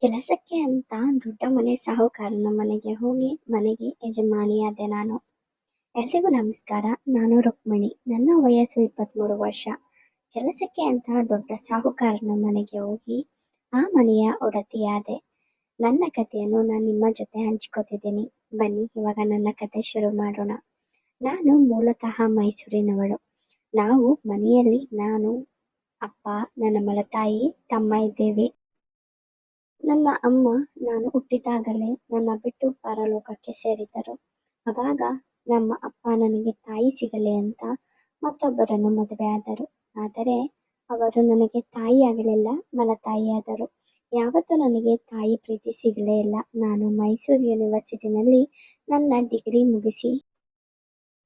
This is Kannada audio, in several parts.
ಕೆಲಸಕ್ಕೆ ಅಂತ ದೊಡ್ಡ ಮನೆ ಸಾಹುಕಾರನ ಮನೆಗೆ ಹೋಗಿ ಮನೆಗೆ ಯಜಮಾನಿಯಾದೆ ನಾನು. ಎಲ್ರಿಗೂ ನಮಸ್ಕಾರ. ನಾನು ರುಕ್ಮಿಣಿ. ನನ್ನ ವಯಸ್ಸು 23 ವರ್ಷ. ಕೆಲಸಕ್ಕೆ ಅಂತ ದೊಡ್ಡ ಸಾಹುಕಾರನ ಮನೆಗೆ ಹೋಗಿ ಆ ಮನೆಯ ಒಡತಿಯಾದೆ. ನನ್ನ ಕಥೆಯನ್ನು ನಾನು ನಿಮ್ಮ ಜೊತೆ ಹಂಚ್ಕೋತಿದ್ದೀನಿ. ಬನ್ನಿ ಇವಾಗ ನನ್ನ ಕತೆ ಶುರು ಮಾಡೋಣ. ನಾನು ಮೂಲತಃ ಮೈಸೂರಿನವಳು. ನಾವು ಮನೆಯಲ್ಲಿ ನಾನು, ಅಪ್ಪ, ನನ್ನ ಮಲತಾಯಿ, ತಮ್ಮ ಇದ್ದೇವೆ. ನನ್ನ ಅಮ್ಮ ನಾನು ಹುಟ್ಟಿದಾಗಲೇ ನನ್ನ ಬಿಟ್ಟು ಪರಲೋಕಕ್ಕೆ ಸೇರಿದರು. ಆವಾಗ ನಮ್ಮ ಅಪ್ಪ ನನಗೆ ತಾಯಿ ಸಿಗಲಿ ಅಂತ ಮತ್ತೊಬ್ಬರನ್ನು ಮದುವೆಯಾದರು. ಆದರೆ ಅವರು ನನಗೆ ತಾಯಿಯಾಗಲಿಲ್ಲ, ಮಲತಾಯಿಯಾದರು. ಯಾವತ್ತೂ ನನಗೆ ತಾಯಿ ಪ್ರೀತಿ ಸಿಗಲೇ ಇಲ್ಲ. ನಾನು ಮೈಸೂರು ಯೂನಿವರ್ಸಿಟಿನಲ್ಲಿ ನನ್ನ ಡಿಗ್ರಿ ಮುಗಿಸಿ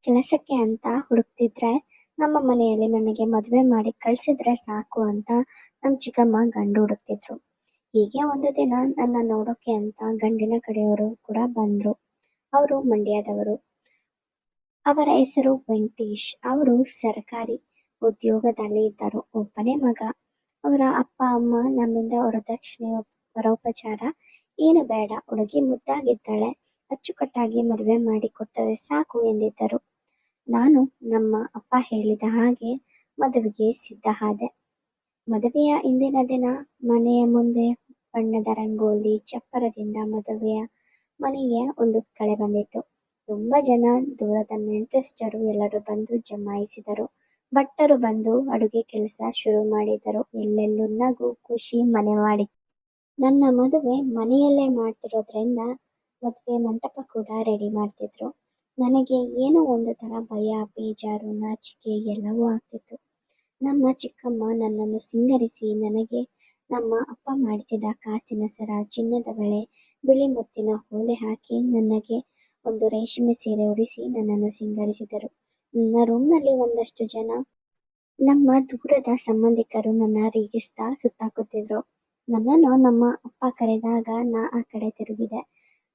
ಕೆಲಸಕ್ಕೆ ಅಂತ ಹುಡುಕ್ತಿದ್ರೆ ನಮ್ಮ ಮನೆಯಲ್ಲಿ ನನಗೆ ಮದುವೆ ಮಾಡಿ ಕಳ್ಸಿದ್ರೆ ಸಾಕು ಅಂತ ನಮ್ಮ ಚಿಕ್ಕಮ್ಮ ಗಂಡು ಹುಡುಕ್ತಿದ್ರು. ಹೀಗೆ ಒಂದು ದಿನ ನನ್ನ ನೋಡೋಕೆ ಅಂತ ಗಂಡಿನ ಕಡೆಯವರು ಕೂಡ ಬಂದ್ರು. ಅವರು ಮಂಡ್ಯದವರು. ಅವರ ಹೆಸರು ವೆಂಕಟೇಶ್. ಅವರು ಸರ್ಕಾರಿ ಉದ್ಯೋಗದಲ್ಲಿ ಇದ್ದರು. ಒಬ್ಬನೇ ಮಗ. ಅವರ ಅಪ್ಪ ಅಮ್ಮ ನಮ್ಮಿಂದ ವರದಕ್ಷಿಣೆ ವರೋಪಚಾರ ಏನು ಬೇಡ, ಹುಡುಗಿ ಮುದ್ದಾಗಿದ್ದಾಳೆ, ಅಚ್ಚುಕಟ್ಟಾಗಿ ಮದುವೆ ಮಾಡಿ ಕೊಟ್ಟರೆ ಸಾಕು ಎಂದಿದ್ದರು. ನಾನು ನಮ್ಮ ಅಪ್ಪ ಹೇಳಿದ ಹಾಗೆ ಮದುವೆಗೆ ಸಿದ್ಧ ಆದೆ. ಮದುವೆಯ ಹಿಂದಿನ ದಿನ ಮನೆಯ ಮುಂದೆ ಬಣ್ಣದ ರಂಗೋಲಿ, ಚಪ್ಪರದಿಂದ ಮದುವೆಯ ಮನೆಗೆ ಒಂದು ಕಳೆ ಬಂದಿತ್ತು. ತುಂಬಾ ಜನ, ದೂರದ ನೆಂಟರಿಷ್ಟರು ಎಲ್ಲರೂ ಬಂದು ಜಮಾಯಿಸಿದರು. ಭಟ್ಟರು ಬಂದು ಅಡುಗೆ ಕೆಲಸ ಶುರು ಮಾಡಿದರು. ಎಲ್ಲೆಲ್ಲೂ ನಗು, ಖುಷಿ ಮನೆ ಮಾಡಿ. ನನ್ನ ಮದುವೆ ಮನೆಯಲ್ಲೇ ಮಾಡ್ತಿರೋದ್ರಿಂದ ಮದುವೆ ಮಂಟಪ ಕೂಡ ರೆಡಿ ಮಾಡ್ತಿದ್ರು. ನನಗೆ ಏನೋ ಒಂದು ತರ ಭಯ, ಬೇಜಾರು, ನಾಚಿಕೆ ಎಲ್ಲವೂ ಆಗ್ತಿತ್ತು. ನಮ್ಮ ಚಿಕ್ಕಮ್ಮ ನನ್ನನ್ನು ಸಿಂಗರಿಸಿ ನನಗೆ ನಮ್ಮ ಅಪ್ಪ ಮಾಡಿಸಿದ ಕಾಸಿನ ಸರ, ಚಿನ್ನದ ಬಳೆ, ಬಿಳಿ ಮುತ್ತಿನ ಓಲೆ ಹಾಕಿ ನನಗೆ ಒಂದು ರೇಷ್ಮೆ ಸೀರೆ ಉಡಿಸಿ ನನ್ನನ್ನು ಸಿಂಗರಿಸಿದರು. ನನ್ನ ರೂಮ್ನಲ್ಲಿ ಒಂದಷ್ಟು ಜನ ನಮ್ಮ ದೂರದ ಸಂಬಂಧಿಕರು ನನ್ನ ರೀಗಿಸ್ತಾ ಸುತ್ತಾಕುತ್ತಿದ್ರು. ನನ್ನನ್ನು ನಮ್ಮ ಅಪ್ಪ ಕರೆದಾಗ ನಾ ಆ ಕಡೆ ತಿರುಗಿದೆ.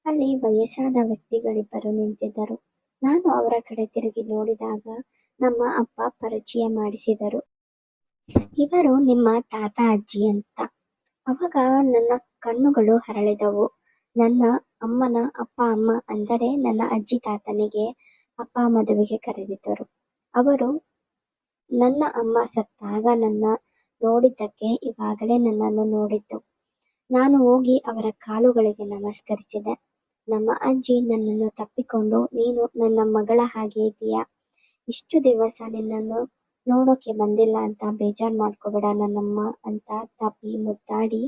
ಅಲ್ಲಿ ವಯಸ್ಸಾದ ವ್ಯಕ್ತಿಗಳಿಬ್ಬರು ನಿಂತಿದ್ದರು. ನಾನು ಅವರ ಕಡೆ ತಿರುಗಿ ನೋಡಿದಾಗ ನಮ್ಮ ಅಪ್ಪ ಪರಿಚಯ ಮಾಡಿಸಿದರು. ಇವರು ನಿಮ್ಮ ತಾತ ಅಜ್ಜಿ ಅಂತ. ಅವಾಗ ನನ್ನ ಕಣ್ಣುಗಳು ಹರಳಿದವು. ನನ್ನ ಅಮ್ಮನ ಅಪ್ಪ ಅಮ್ಮ ಅಂದರೆ ನನ್ನ ಅಜ್ಜಿ ತಾತನಿಗೆ ಅಪ್ಪ ಮದುವೆಗೆ ಕರೆದಿದ್ದರು. ಅವರು ನನ್ನ ಅಮ್ಮ ಸತ್ತಾಗ ನನ್ನ ನೋಡಿದ್ದಕ್ಕೆ ಇವಾಗಲೇ ನನ್ನನ್ನು ನೋಡಿದ್ದು. ನಾನು ಹೋಗಿ ಅವರ ಕಾಲುಗಳಿಗೆ ನಮಸ್ಕರಿಸಿದೆ. ನಮ್ಮ ಅಜ್ಜಿ ನನ್ನನ್ನು ತಪ್ಪಿಕೊಂಡು, ನೀನು ನನ್ನ ಮಗಳ ಹಾಗೆ ಇದೀಯಾ, ಇಷ್ಟು ದಿವಸ ನಿನ್ನನ್ನು ನೋಡೋಕೆ ಬಂದಿಲ್ಲ ಅಂತ ಬೇಜಾರು ಮಾಡ್ಕೋಬೇಡ ನನ್ನಮ್ಮ ಅಂತ ತಪ್ಪಿ ಮುದ್ದಾಡಿ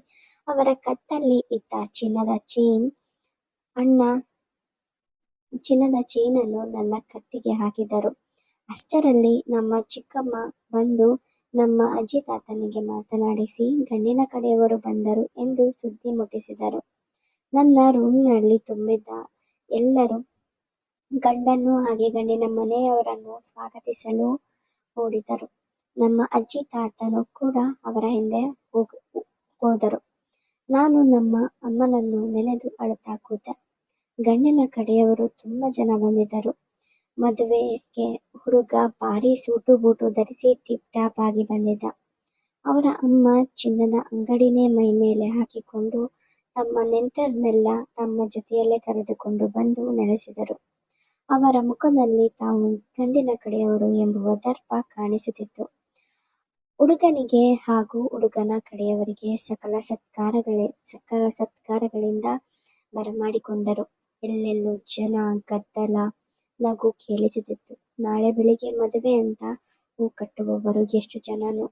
ಅವರ ಕತ್ತಲ್ಲಿ ಇದ್ದ ಚಿನ್ನದ ಚೈನನ್ನು ನನ್ನ ಕತ್ತಿಗೆ ಹಾಕಿದರು. ಅಷ್ಟರಲ್ಲಿ ನಮ್ಮ ಚಿಕ್ಕಮ್ಮ ಬಂದು ನಮ್ಮ ಅಜ್ಜಿ ತಾತನಿಗೆ ಮಾತನಾಡಿಸಿ ಗಂಡಿನ ಕಡೆಯವರು ಬಂದರು ಎಂದು ಸುದ್ದಿ ಮುಟ್ಟಿಸಿದರು. ನನ್ನ ರೂಮ್ನಲ್ಲಿ ತುಂಬಿದ್ದ ಎಲ್ಲರೂ ಗಂಡನ್ನು ಹಾಗೆ ಗಂಡಿನ ಮನೆಯವರನ್ನು ಸ್ವಾಗತಿಸಲು ಓಡಿದರು. ನಮ್ಮ ಅಜ್ಜಿ ತಾತನು ಕೂಡ ಅವರ ಹಿಂದೆ ಹೋದರು. ನಾನು ನಮ್ಮ ಅಮ್ಮನನ್ನು ನೆನೆದು ಅಳುತ್ತಾ ಕೂತೆ. ಗಂಡಿನ ಕಡೆಯವರು ತುಂಬಾ ಜನ ಬಂದಿದ್ದರು. ಮದುವೆಗೆ ಹುಡುಗ ಭಾರಿ ಸೂಟು ಬೂಟು ಧರಿಸಿ ಟಿಪ್ ಟಾಪ್ ಆಗಿ ಬಂದಿದ್ದ. ಅವರ ಅಮ್ಮ ಚಿನ್ನದ ಅಂಗಡಿನೇ ಮೈ ಮೇಲೆ ಹಾಕಿಕೊಂಡು ತಮ್ಮ ನೆಂಟರನ್ನೆಲ್ಲ ತಮ್ಮ ಜೊತೆಯಲ್ಲೇ ಕರೆದುಕೊಂಡು ಬಂದು ನೆಲೆಸಿದರು. ಅವರ ಮುಖದಲ್ಲಿ ತಾವು ಗಂಡಿನ ಕಡೆಯವರು ಎಂಬುವ ದರ್ಪ ಕಾಣಿಸುತ್ತಿತ್ತು. ಹುಡುಗನಿಗೆ ಹಾಗೂ ಹುಡುಗನ ಕಡೆಯವರಿಗೆ ಸಕಲ ಸತ್ಕಾರಗಳಿಂದ ಬರಮಾಡಿಕೊಂಡರು. ಎಲ್ಲೆಲ್ಲೂ ಜನ, ಗದ್ದಲ, ನಗು ಕೇಳಿಸುತ್ತಿತ್ತು. ನಾಳೆ ಬೆಳಿಗ್ಗೆ ಮದುವೆ ಅಂತ ಹೂ ಕಟ್ಟುವವರು ಎಷ್ಟು ಜನನೋ.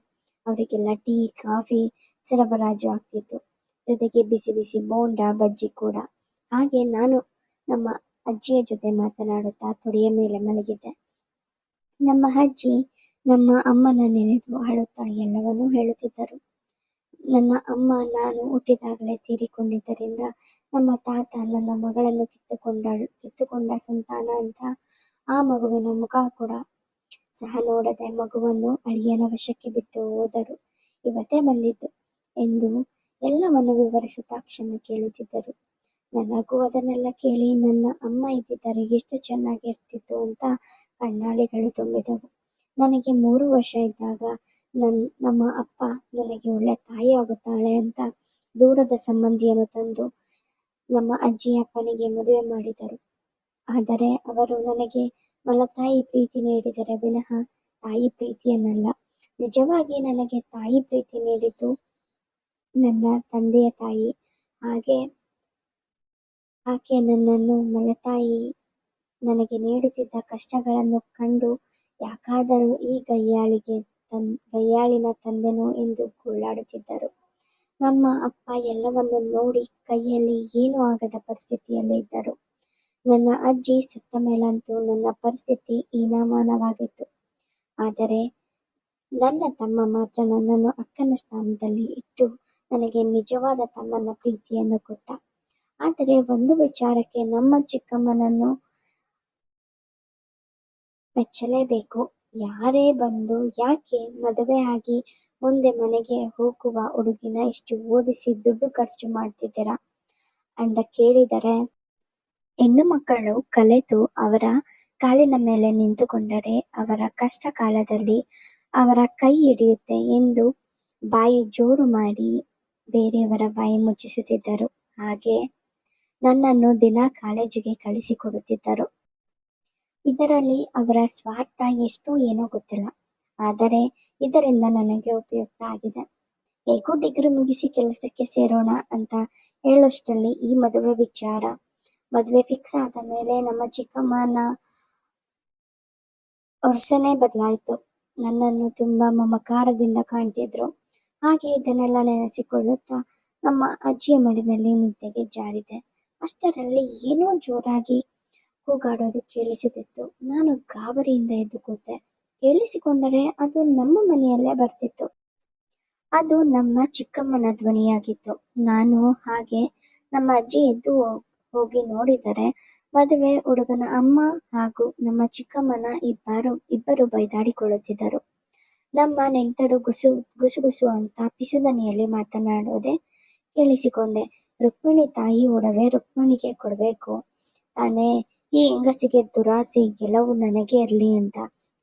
ಅವರಿಗೆಲ್ಲ ಟೀ, ಕಾಫಿ ಸರಬರಾಜು ಆಗ್ತಿತ್ತು. ಜೊತೆಗೆ ಬಿಸಿ ಬಿಸಿ ಬೋಂಡ, ಬಜ್ಜಿ ಕೂಡ. ಹಾಗೆ ನಾನು ನಮ್ಮ ಅಜ್ಜಿಯ ಜೊತೆ ಮಾತನಾಡುತ್ತಾ ತೊಡೆಯ ಮೇಲೆ ಮಲಗಿದ್ದೆ. ನಮ್ಮ ಅಜ್ಜಿ ನಮ್ಮ ಅಮ್ಮನ ನೆನೆದು ಅಳುತ್ತಾ ಎಲ್ಲವನ್ನೂ ಹೇಳುತ್ತಿದ್ದರು. ನನ್ನ ಅಮ್ಮ ನಾನು ಹುಟ್ಟಿದಾಗಲೇ ತೀರಿಕೊಂಡಿದ್ದರಿಂದ ನಮ್ಮ ತಾತ ನನ್ನ ಮಗಳನ್ನು ಕಿತ್ತುಕೊಂಡ ಸಂತಾನ ಅಂತ ಆ ಮಗುವಿನ ಮುಖ ಕೂಡ ಸಹ ನೋಡದೆ ಮಗುವನ್ನು ಅಳಿಯನ ವಶಕ್ಕೆ ಬಿಟ್ಟು ಹೋದರು. ಇವತ್ತೇ ಬಂದಿದ್ದು ಎಂದು ಎಲ್ಲವನ್ನು ವಿವರಿಸುತ್ತಾ ಕ್ಷಮೆ ಕೇಳುತ್ತಿದ್ದರು. ನನಗೂ ಅದನ್ನೆಲ್ಲ ಕೇಳಿ ನನ್ನ ಅಮ್ಮ ಇದ್ದಿದ್ದರೆ ಎಷ್ಟು ಚೆನ್ನಾಗಿರ್ತಿತ್ತು ಅಂತ ಕಣ್ಣಾಳಿಗಳು ತುಂಬಿದವು. ನನಗೆ 3 ವರ್ಷ ಇದ್ದಾಗ ನಮ್ಮ ಅಪ್ಪ ನನಗೆ ಒಳ್ಳೆ ತಾಯಿ ಆಗುತ್ತಾಳೆ ಅಂತ ದೂರದ ಸಂಬಂಧಿಯನ್ನು ತಂದು ನಮ್ಮ ಅಜ್ಜಿಯ ಅಪ್ಪನಿಗೆ ಮದುವೆ ಮಾಡಿದರು. ಆದರೆ ಅವರು ನನಗೆ ಮಲತಾಯಿ ಪ್ರೀತಿ ನೀಡಿದರೆ ವಿನಃ ತಾಯಿ ಪ್ರೀತಿಯನ್ನಲ್ಲ. ನಿಜವಾಗಿ ನನಗೆ ತಾಯಿ ಪ್ರೀತಿ ನೀಡಿದ್ದು ನನ್ನ ತಂದೆಯ ತಾಯಿ. ಹಾಗೆ ಆಕೆ ನನ್ನನ್ನು ಮಲತಾಯಿ ನನಗೆ ನೀಡುತ್ತಿದ್ದ ಕಷ್ಟಗಳನ್ನು ಕಂಡು ಯಾಕಾದರೂ ಈ ಗಯ್ಯಾಳಿನ ತಂದೆನೋ ಎಂದು ಗೋಳಾಡುತ್ತಿದ್ದರು. ನಮ್ಮ ಅಪ್ಪ ಎಲ್ಲವನ್ನು ನೋಡಿ ಕೈಯಲ್ಲಿ ಏನೂ ಆಗದ ಪರಿಸ್ಥಿತಿಯಲ್ಲಿ ಇದ್ದರು. ನನ್ನ ಅಜ್ಜಿ ಸತ್ತ ಮೇಲಂತೂ ನನ್ನ ಪರಿಸ್ಥಿತಿ ಹೀನಾಮಾನವಾಗಿತ್ತು. ಆದರೆ ನನ್ನ ತಮ್ಮ ಮಾತ್ರ ನನ್ನನ್ನು ಅಕ್ಕನ ಸ್ಥಾನದಲ್ಲಿ ಇಟ್ಟು ನನಗೆ ನಿಜವಾದ ತಮ್ಮನ ಪ್ರೀತಿಯನ್ನು ಕೊಟ್ಟ. ಆದರೆ ಒಂದು ವಿಚಾರಕ್ಕೆ ನಮ್ಮ ಚಿಕ್ಕಮ್ಮನನ್ನು ಮೆಚ್ಚಲೇಬೇಕು. ಯಾರೇ ಬಂದು ಯಾಕೆ ಮದುವೆ ಆಗಿ ಮುಂದೆ ಮನೆಗೆ ಹೋಗುವ ಹುಡುಗಿನ ಇಷ್ಟು ಓದಿಸಿ ದುಡ್ಡು ಖರ್ಚು ಮಾಡ್ತಿದ್ದೀರಾ ಅಂತ ಕೇಳಿದರೆ, ಹೆಣ್ಣು ಮಕ್ಕಳು ಕಲೆತು ಅವರ ಕಾಲಿನ ಮೇಲೆ ನಿಂತುಕೊಂಡರೆ ಅವರ ಕಷ್ಟ ಕಾಲದಲ್ಲಿ ಅವರ ಕೈ ಹಿಡಿಯುತ್ತೆ ಎಂದು ಬಾಯಿ ಜೋರು ಮಾಡಿ ಬೇರೆಯವರ ಬಾಯಿ ಮುಚ್ಚಿಸುತ್ತಿದ್ದರು. ಹಾಗೆ ನನ್ನನ್ನು ದಿನ ಕಾಲೇಜಿಗೆ ಕಳಿಸಿಕೊಡುತ್ತಿದ್ದರು. ಇದರಲ್ಲಿ ಅವರ ಸ್ವಾರ್ಥ ಎಷ್ಟು ಏನೋ ಗೊತ್ತಿಲ್ಲ. ಆದರೆ ಇದರಿಂದ ನನಗೆ ಉಪಯುಕ್ತ ಆಗಿದೆ. ಹೇಗೂ ಡಿಗ್ರಿ ಮುಗಿಸಿ ಕೆಲಸಕ್ಕೆ ಸೇರೋಣ ಅಂತ ಹೇಳೋಷ್ಟರಲ್ಲಿ ಈ ಮದುವೆ ಫಿಕ್ಸ್ ಆದ ಮೇಲೆ ನಮ್ಮ ಚಿಕ್ಕಮ್ಮನ ವರ್ಷನೇ ಬದಲಾಯಿತು. ನನ್ನನ್ನು ತುಂಬಾ ಮಮಕಾರದಿಂದ ಕಾಣ್ತಿದ್ರು. ಹಾಗೆ ಇದನ್ನೆಲ್ಲ ನೆನೆಸಿಕೊಳ್ಳುತ್ತಾ ನಮ್ಮ ಅಜ್ಜಿಯ ಮಡಿನಲ್ಲಿ ನಿದ್ದೆಗೆ ಜಾರಿದೆ. ಅಷ್ಟರಲ್ಲಿ ಏನೋ ಜೋರಾಗಿ ಕೂಗಾಡೋದು ಕೇಳಿಸುತ್ತಿತ್ತು. ನಾನು ಗಾಬರಿಯಿಂದ ಎದ್ದು ಕೂತೆ. ಕೇಳಿಸಿಕೊಂಡರೆ ಅದು ನಮ್ಮ ಮನೆಯಲ್ಲೇ ಬರ್ತಿತ್ತು. ಅದು ನಮ್ಮ ಚಿಕ್ಕಮ್ಮನ ಧ್ವನಿಯಾಗಿತ್ತು. ನಾನು ಹಾಗೆ ನಮ್ಮ ಅಜ್ಜಿ ಎದ್ದು ಹೋಗಿ ನೋಡಿದರೆ ಮದುವೆ ಹುಡುಗನ ಅಮ್ಮ ಹಾಗೂ ನಮ್ಮ ಚಿಕ್ಕಮ್ಮನ ಇಬ್ಬರು ಬೈದಾಡಿಕೊಳ್ಳುತ್ತಿದ್ದರು. ನಮ್ಮ ನೆಂಟರು ಗುಸುಗುಸು ಅಂತ ಪಿಸುದನಿಯಲ್ಲಿ ಮಾತನಾಡೋದೆ ಕೇಳಿಸಿಕೊಂಡೆ. ರುಕ್ಮಿಣಿ ತಾಯಿ ಒಡವೆ ರುಕ್ಮಿಣಿಗೆ ಕೊಡಬೇಕು ತಾನೇ, ಈ ಹೆಂಗಸಿಗೆ ದುರಾಸೆ ಗೆಲುವು ನನಗೆ ಇರಲಿ ಅಂತ.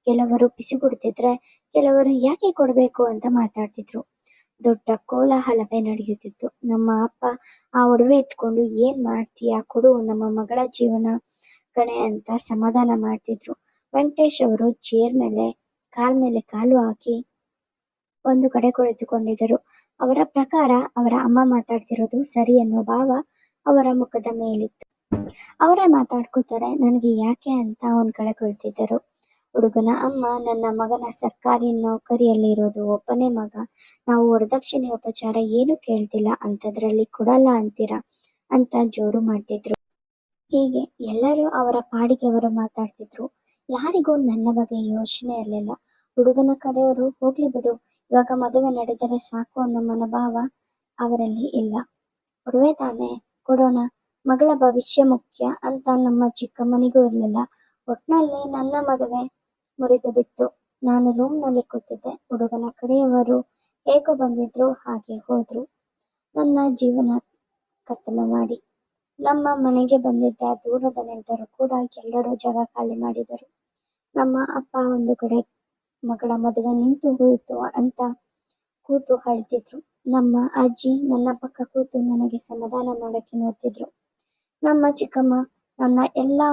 ಕೆಲವರು ಪಿಸುಗುಡುತ್ತಿದ್ರೆ ಕೆಲವರು ಯಾಕೆ ಕೊಡಬೇಕು ಅಂತ ಮಾತಾಡ್ತಿದ್ರು. ದೊಡ್ಡ ಕೋಲಾಹಲವೇ ನಡೆಯುತ್ತಿತ್ತು. ನಮ್ಮ ಅಪ್ಪ ಆ ಒಡವೆ ಇಟ್ಕೊಂಡು ಏನ್ ಮಾಡ್ತೀಯಾ ಕೊಡು, ನಮ್ಮ ಮಗಳ ಜೀವನ ಕಣೆ ಅಂತ ಸಮಾಧಾನ ಮಾಡ್ತಿದ್ರು. ವೆಂಕಟೇಶ್ ಅವರು ಚೇರ್ ಮೇಲೆ ಕಾಲು ಹಾಕಿ ಒಂದು ಕಡೆ ಕುಳಿತುಕೊಂಡಿದ್ದರು. ಅವರ ಪ್ರಕಾರ ಅವರ ಅಮ್ಮ ಮಾತಾಡ್ತಿರೋದು ಸರಿ ಅನ್ನೋ ಭಾವ ಅವರ ಮುಖದ ಮೇಲಿತ್ತು. ಅವರೇ ಮಾತಾಡ್ಕೋತಾರೆ, ನನಗೆ ಯಾಕೆ ಅಂತ ಒಂದ್ ಕಡೆ ಕುಳಿತಿದ್ದರು. ಹುಡುಗನ ಅಮ್ಮ, ನನ್ನ ಮಗನ ಸರ್ಕಾರಿ ನೌಕರಿಯಲ್ಲಿ ಇರೋದು ಒಬ್ಬನೇ ಮಗ, ನಾವು ವರದಕ್ಷಿಣೆ ಉಪಚಾರ ಏನು ಕೇಳ್ತಿಲ್ಲ, ಅಂಥದ್ರಲ್ಲಿ ಕೊಡಲ್ಲ ಅಂತೀರಾ ಅಂತ ಜೋರು ಮಾಡ್ತಿದ್ರು. ಹೀಗೆ ಎಲ್ಲರೂ ಅವರ ಪಾಡಿಗೆ ಅವರು ಮಾತಾಡ್ತಿದ್ರು. ಯಾರಿಗೂ ನನ್ನ ಬಗ್ಗೆ ಯೋಚನೆ ಇರಲಿಲ್ಲ. ಹುಡುಗನ ಕಡೆಯವರು ಹೋಗ್ಲಿ ಬಿಡು, ಇವಾಗ ಮದುವೆ ನಡೆದರೆ ಸಾಕು ಅನ್ನೋ ಮನೋಭಾವ ಅವರಲ್ಲಿ ಇಲ್ಲ. ಒಡವೆ ತಾನೇ ಕೊಡೋಣ, ಮಗಳ ಭವಿಷ್ಯ ಮುಖ್ಯ ಅಂತ ನಮ್ಮ ಚಿಕ್ಕಮ್ಮನಿಗೂ ಇರಲಿಲ್ಲ. ಒಟ್ನಲ್ಲಿ ನನ್ನ ಮದುವೆ ಮುರಿದು ಬಿತ್ತು. ನಾನು ರೂಮ್ನಲ್ಲಿ ಕೂತಿದ್ದೆ. ಹುಡುಗನ ಕಡೆಯವರು ಹೇಗೋ ಬಂದಿದ್ರು, ಹಾಗೆ ಹೋದ್ರು. ನನ್ನ ಜೀವನ ಕತ್ತಲು ಮಾಡಿ ನಮ್ಮ ಮನೆಗೆ ಬಂದಿದ್ದ ದೂರದ ನೆಂಟರು ಕೂಡ ಎಲ್ಲರೂ ಜಾಗ ಖಾಲಿ ಮಾಡಿದರು. ನಮ್ಮ ಅಪ್ಪ ಒಂದು ಕಡೆ ಮಗಳ ಮದುವೆ ನಿಂತು ಹೋಯಿತು ಅಂತ ಕೂತು ಅಳ್ತಿದ್ರು. ನಮ್ಮ ಅಜ್ಜಿ ನನ್ನ ಪಕ್ಕ ಕೂತು ನನಗೆ ಸಮಾಧಾನ ಮಾಡೋಕೆ ನೋಡ್ತಿದ್ರು. ನಮ್ಮ ಚಿಕ್ಕಮ್ಮ ನನ್ನ ಎಲ್ಲಾ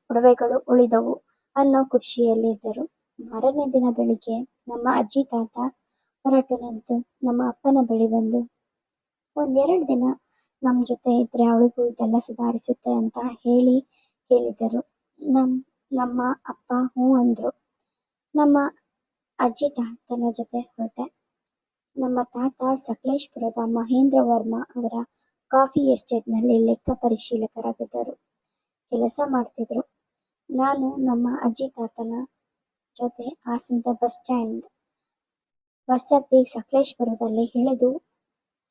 ಒಡವೆಗಳು ಉಳಿದವು ಅನ್ನೋ ಖುಷಿಯಲ್ಲಿ ಇದ್ದರು. ಮಾರನೇ ದಿನ ಬೆಳಿಗ್ಗೆ ನಮ್ಮ ಅಜ್ಜಿ ತಾತ ಹೊರಟು ನಿಂತು ನಮ್ಮ ಅಪ್ಪನ ಬಳಿ ಬಂದು, ಒಂದೆರಡು ದಿನ ನಮ್ಮ ಜೊತೆ ಇದ್ರೆ ಅವಳಿಗೂ ಇದೆಲ್ಲ ಸುಧಾರಿಸುತ್ತೆ ಅಂತ ಹೇಳಿದರು. ನಮ್ಮ ಅಪ್ಪ ಹ್ಞೂ ಅಂದ್ರು. ನಮ್ಮ ಅಜ್ಜಿ ತಾತನ ಜೊತೆ ಹೊರಟೆ. ನಮ್ಮ ತಾತ ಸಕಲೇಶಪುರದ ಮಹೇಂದ್ರ ವರ್ಮ ಅವರ ಕಾಫಿ ಎಸ್ಟೇಟ್ನಲ್ಲಿ ಲೆಕ್ಕ ಪರಿಶೀಲಕರಾಗಿದ್ದರು, ಕೆಲಸ ಮಾಡ್ತಿದ್ರು. ನಾನು ನಮ್ಮ ಅಜ್ಜಿ ತಾತನ ಜೊತೆ ಹಾಸನದ ಬಸ್ ಸ್ಟ್ಯಾಂಡ್ ಬಸ್ಸತ್ತಿ ಸಕಲೇಶಪುರದಲ್ಲಿ ಇಳಿದು